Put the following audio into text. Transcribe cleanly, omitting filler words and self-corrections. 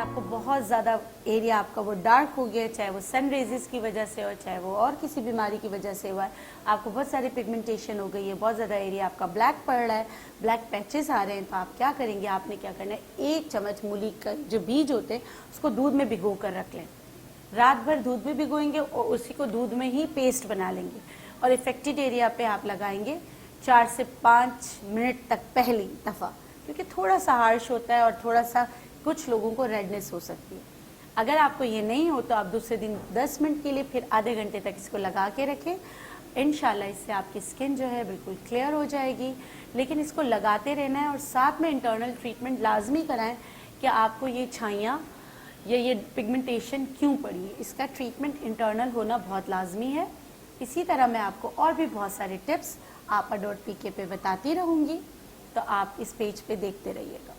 आपको बहुत ज़्यादा एरिया आपका वो डार्क हो गया, चाहे वो सन रेजेस की वजह से हो, चाहे वो और किसी बीमारी की वजह से हुआ है, आपको बहुत सारी पिगमेंटेशन हो गई है, बहुत ज़्यादा एरिया आपका ब्लैक पड़ रहा है, ब्लैक पैचेस आ रहे हैं, तो आप क्या करेंगे, आपने क्या करना है, 1 चम्मच मूली का जो बीज होते हैं उसको दूध में भिगो कर रख लें। रात भर दूध में भिगोएंगे और उसी को दूध में ही पेस्ट बना लेंगे और इफेक्टेड एरिया पे आप लगाएंगे 4 से 5 मिनट तक पहली दफ़ा, क्योंकि थोड़ा सा हार्श होता है और थोड़ा सा कुछ लोगों को रेडनेस हो सकती है। अगर आपको ये नहीं हो तो आप दूसरे दिन 10 मिनट के लिए फिर आधे घंटे तक इसको लगा के रखें। इंशाल्लाह इससे आपकी स्किन जो है बिल्कुल क्लियर हो जाएगी। लेकिन इसको लगाते रहना है और साथ में इंटरनल ट्रीटमेंट लाजमी कराएं कि आपको ये छाइयाँ या ये पिगमेंटेशन क्यों पड़ी है, इसका ट्रीटमेंट इंटरनल होना बहुत लाजमी है। इसी तरह मैं आपको और भी बहुत सारे टिप्स APA.PK पे बताती रहूँगी, तो आप इस पेज पे देखते रहिएगा।